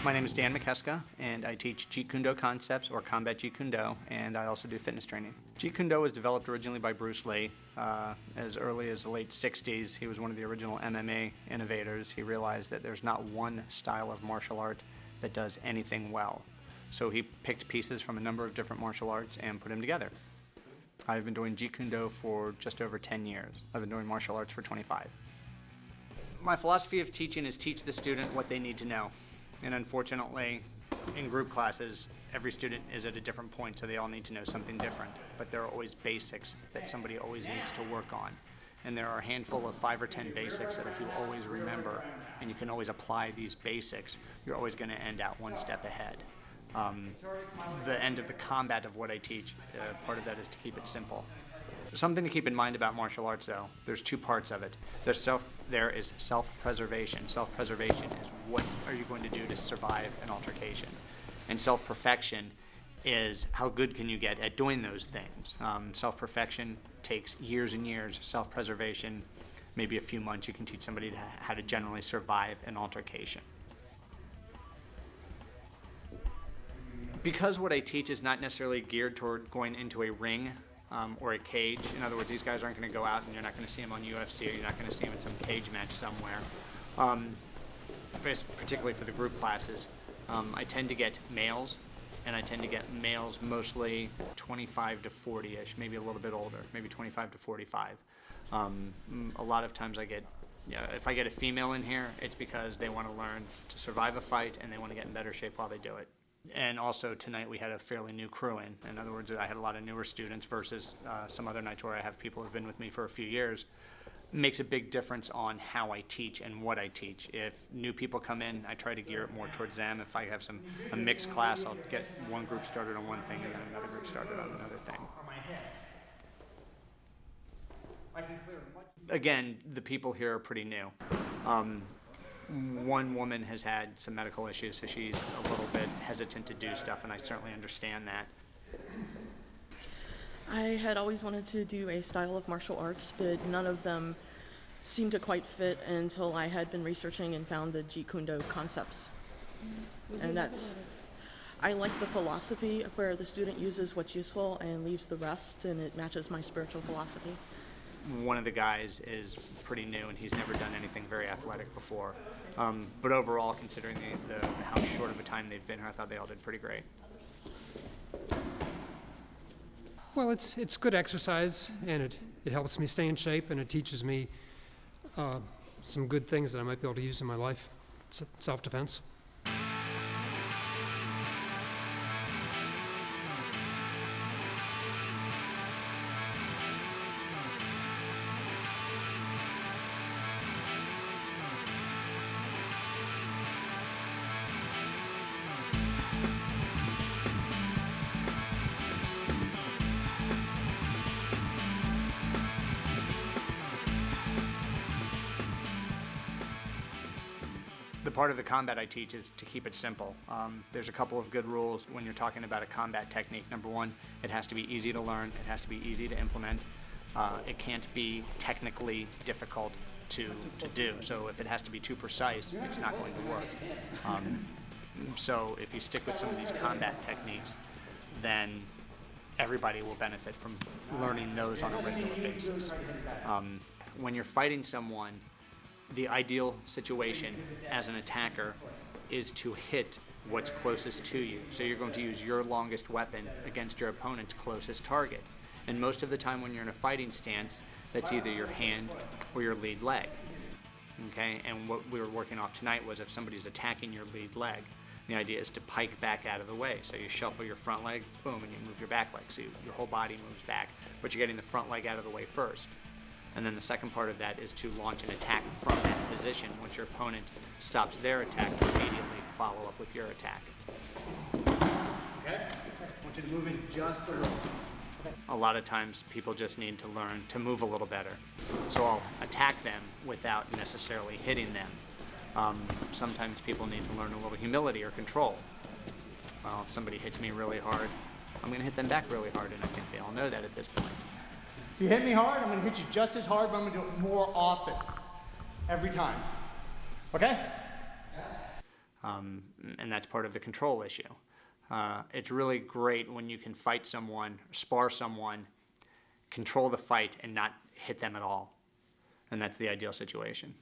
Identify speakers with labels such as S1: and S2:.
S1: My name is Dan McKeska, and I teach Jeet Kune concepts, or combat Jeet Kune, and I also do fitness training. Jeet Kune was developed originally by Bruce Lee. As early as the late 60s, he was one of the original MMA innovators. He realized that there's not one style of martial art that does anything well. So he picked pieces from a number of different martial arts and put them together. I've been doing Jeet Kune for just over 10 years. I've been doing martial arts for 25. My philosophy of teaching is teach the student what they need to know. And unfortunately, in group classes, every student is at a different point, so they all need to know something different. But there are always basics that somebody always needs to work on. And there are a handful of 5 or 10 basics that if you always remember, and you can always apply these basics, you're always going to end out one step ahead. The end of the combat of what I teach, part of that is to keep it simple. Something to keep in mind about martial arts, though, there's 2 parts of it. There is self-preservation. Self-preservation is what are you going to do to survive an altercation. And self-perfection is how good can you get at doing those things. Self-perfection takes years and years. Self-preservation, maybe a few months. You can teach somebody how to generally survive an altercation. Because what I teach is not necessarily geared toward going into a ring or a cage. In other words, these guys aren't going to go out and you're not going to see them on UFC or you're not going to see them in some cage match somewhere. Particularly for the group classes, I tend to get males, and I tend to get males mostly 25 to 40-ish, maybe a little bit older, maybe 25 to 45. A lot of times I get, if I get a female in here, it's because they want to learn to survive a fight and they want to get in better shape while they do it. And also tonight we had a fairly new crew in. In other words, I had a lot of newer students versus some other nights where I have people who've been with me for a few years. It makes a big difference on how I teach and what I teach. If new people come in, I try to gear it more towards them. If I have a mixed class, I'll get one group started on one thing and then another group started on another thing. Again, the people here are pretty new. One woman has had some medical issues, so she's a little bit hesitant to do stuff, and I certainly understand that.
S2: I had always wanted to do a style of martial arts, but none of them seemed to quite fit until I had been researching and found the Jeet Kune concepts. And I like the philosophy where the student uses what's useful and leaves the rest, and it matches my spiritual philosophy.
S1: One of the guys is pretty new and he's never done anything very athletic before. But overall, considering how short of a time they've been here, I thought they all did pretty great.
S3: Well, it's good exercise, and it helps me stay in shape, and it teaches me some good things that I might be able to use in my life. Self-defense.
S1: The part of the combat I teach is to keep it simple. There's a couple of good rules when you're talking about a combat technique. Number one, it has to be easy to learn. It has to be easy to implement. It can't be technically difficult to do. So if it has to be too precise, it's not going to work. So if you stick with some of these combat techniques, then everybody will benefit from learning those on a regular basis. When you're fighting someone, the ideal situation as an attacker is to hit what's closest to you. So you're going to use your longest weapon against your opponent's closest target. And most of the time when you're in a fighting stance, that's either your hand or your lead leg. Okay? And what we were working off tonight was if somebody's attacking your lead leg, the idea is to pike back out of the way. So you shuffle your front leg, boom, and you move your back leg. So your whole body moves back, but you're getting the front leg out of the way first. And then the second part of that is to launch an attack from that position. Once your opponent stops their attack, you immediately follow up with your attack. Okay? I want you to move in just a little. A lot of times people just need to learn to move a little better. So I'll attack them without necessarily hitting them. Sometimes people need to learn a little humility or control. Well, if somebody hits me really hard, I'm going to hit them back really hard, and I think they all know that at this point.
S4: If you hit me hard, I'm going to hit you just as hard, but I'm going to do it more often. Every time. Okay?
S1: And that's part of the control issue. It's really great when you can fight someone, spar someone, control the fight, and not hit them at all. And that's the ideal situation.